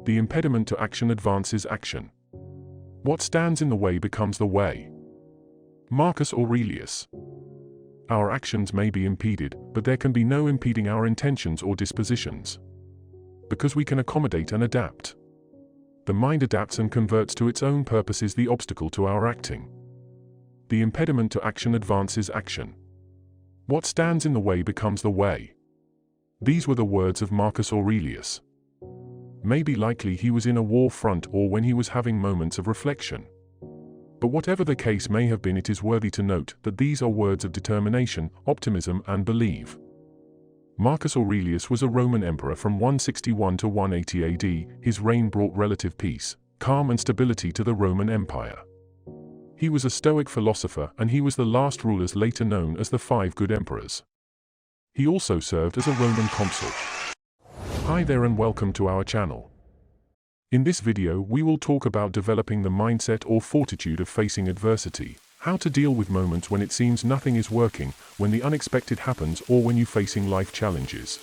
The impediment to action advances action. What stands in the way becomes the way. Marcus Aurelius. Our actions may be impeded, but there can be no impeding our intentions or dispositions. Because we can accommodate and adapt. The mind adapts and converts to its own purposes the obstacle to our acting. The impediment to action advances action. What stands in the way becomes the way. These were the words of Marcus Aurelius. Maybe likely he was in a war front or when he was having moments of reflection. But whatever the case may have been, it is worthy to note that these are words of determination, optimism and belief. Marcus Aurelius was a Roman emperor from 161 to 180 AD. His reign brought relative peace, calm and stability to the Roman Empire. He was a stoic philosopher and he was the last ruler later known as the Five Good Emperors. He also served as a Roman consul. Hi there and welcome to our channel. In this video we will talk about developing the mindset or fortitude of facing adversity, how to deal with moments when it seems nothing is working, when the unexpected happens or when you're facing life challenges.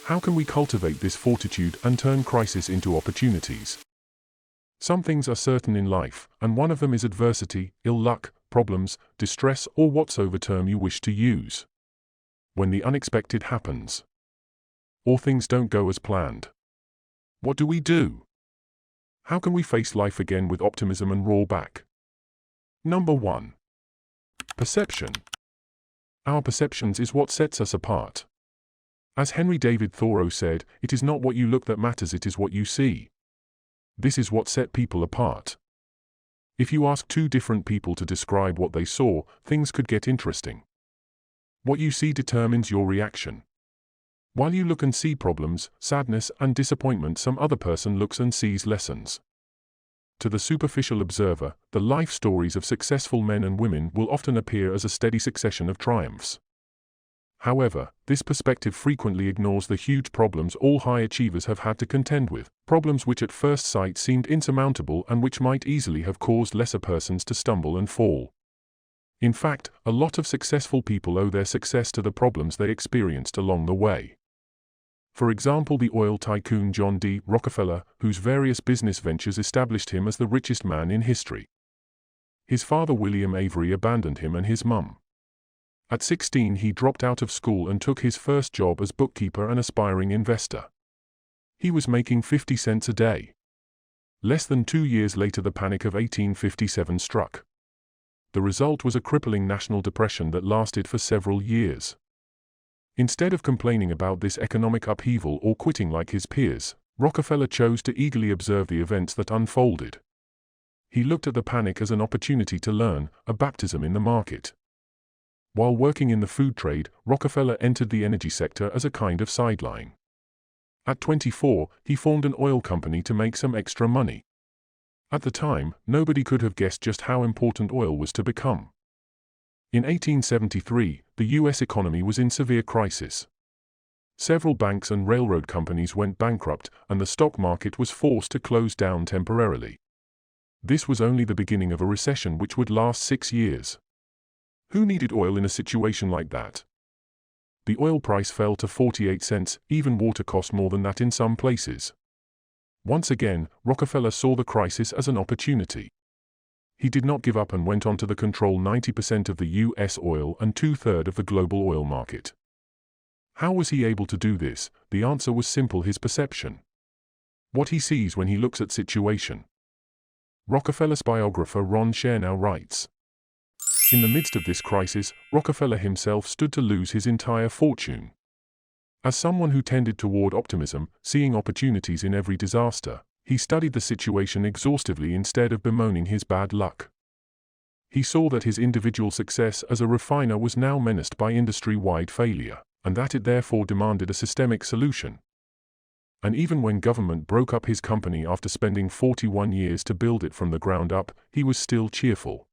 How can we cultivate this fortitude and turn crisis into opportunities? Some things are certain in life, and one of them is adversity, ill luck, problems, distress or whatsoever term you wish to use. When the unexpected happens, or things don't go as planned, what do? How can we face life again with optimism and roar back? Number 1. Perception. Our perceptions is what sets us apart. As Henry David Thoreau said, it is not what you look that matters, it is what you see. This is what set people apart. If you ask two different people to describe what they saw, things could get interesting. What you see determines your reaction. While you look and see problems, sadness and disappointment, some other person looks and sees lessons. To the superficial observer, the life stories of successful men and women will often appear as a steady succession of triumphs. However, this perspective frequently ignores the huge problems all high achievers have had to contend with, problems which at first sight seemed insurmountable and which might easily have caused lesser persons to stumble and fall. In fact, a lot of successful people owe their success to the problems they experienced along the way. For example, the oil tycoon John D. Rockefeller, whose various business ventures established him as the richest man in history. His father William Avery abandoned him and his mum. At 16 he dropped out of school and took his first job as bookkeeper and aspiring investor. He was making 50 cents a day. Less than 2 years later the Panic of 1857 struck. The result was a crippling national depression that lasted for several years. Instead of complaining about this economic upheaval or quitting like his peers, Rockefeller chose to eagerly observe the events that unfolded. He looked at the panic as an opportunity to learn, a baptism in the market. While working in the food trade, Rockefeller entered the energy sector as a kind of sideline. At 24, he formed an oil company to make some extra money. At the time, nobody could have guessed just how important oil was to become. In 1873, the U.S. economy was in severe crisis. Several banks and railroad companies went bankrupt, and the stock market was forced to close down temporarily. This was only the beginning of a recession which would last 6 years. Who needed oil in a situation like that? The oil price fell to 48 cents, even water cost more than that in some places. Once again, Rockefeller saw the crisis as an opportunity. He did not give up and went on to control 90% of the U.S. oil and 2/3 of the global oil market. How was he able to do this? The answer was simple: his perception. What he sees when he looks at situation. Rockefeller's biographer Ron Chernow writes, "In the midst of this crisis, Rockefeller himself stood to lose his entire fortune. As someone who tended toward optimism, seeing opportunities in every disaster, he studied the situation exhaustively instead of bemoaning his bad luck. He saw that his individual success as a refiner was now menaced by industry-wide failure, and that it therefore demanded a systemic solution. And even when government broke up his company after spending 41 years to build it from the ground up, he was still cheerful.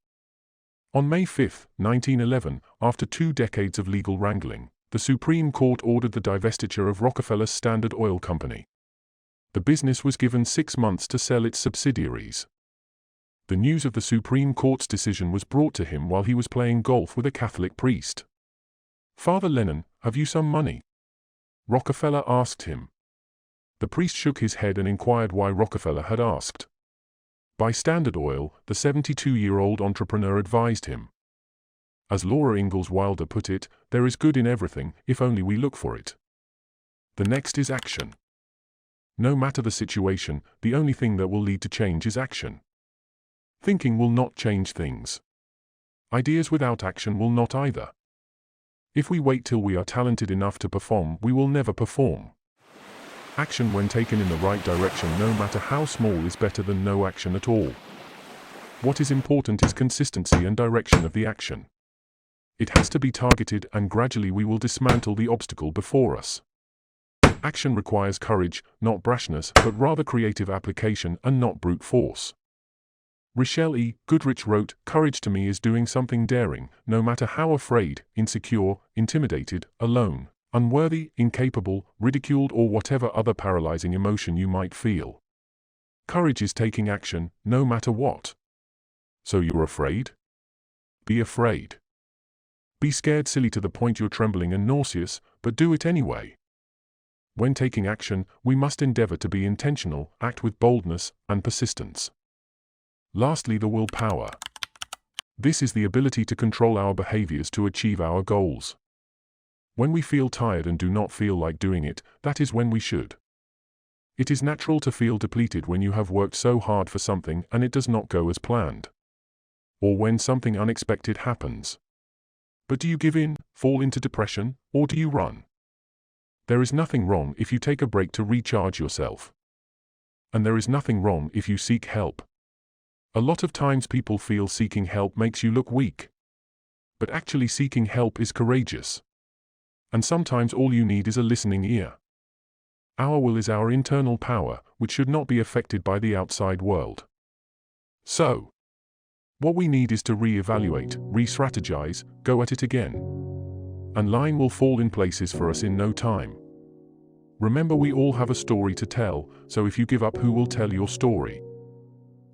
On May 5, 1911, after 2 decades of legal wrangling, the Supreme Court ordered the divestiture of Rockefeller's Standard Oil Company. The business was given 6 months to sell its subsidiaries. The news of the Supreme Court's decision was brought to him while he was playing golf with a Catholic priest. "Father Lennon, have you some money?" Rockefeller asked him. The priest shook his head and inquired why Rockefeller had asked. By Standard Oil, the 72-year-old entrepreneur advised him. As Laura Ingalls Wilder put it, there is good in everything, if only we look for it. The next is action. No matter the situation, the only thing that will lead to change is action. Thinking will not change things. Ideas without action will not either. If we wait till we are talented enough to perform, we will never perform. Action when taken in the right direction, no matter how small, is better than no action at all. What is important is consistency and direction of the action. It has to be targeted, and gradually we will dismantle the obstacle before us. Action requires courage, not brashness, but rather creative application and not brute force. Richelle E. Goodrich wrote, "Courage to me is doing something daring, no matter how afraid, insecure, intimidated, alone, unworthy, incapable, ridiculed, or whatever other paralyzing emotion you might feel. Courage is taking action, no matter what. So you're afraid? Be afraid. Be scared silly to the point you're trembling and nauseous, but do it anyway. When taking action, we must endeavor to be intentional, act with boldness and persistence." Lastly, the willpower. This is the ability to control our behaviors to achieve our goals. When we feel tired and do not feel like doing it, that is when we should. It is natural to feel depleted when you have worked so hard for something and it does not go as planned. Or when something unexpected happens. But do you give in, fall into depression, or do you run? There is nothing wrong if you take a break to recharge yourself. And there is nothing wrong if you seek help. A lot of times people feel seeking help makes you look weak. But actually seeking help is courageous. And sometimes all you need is a listening ear. Our will is our internal power, which should not be affected by the outside world. So, what we need is to re-evaluate, re-strategize, go at it again. And line will fall in places for us in no time. Remember, we all have a story to tell, so if you give up, who will tell your story?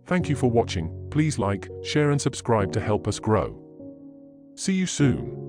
Thank you for watching. Please like, share and subscribe to help us grow. See you soon.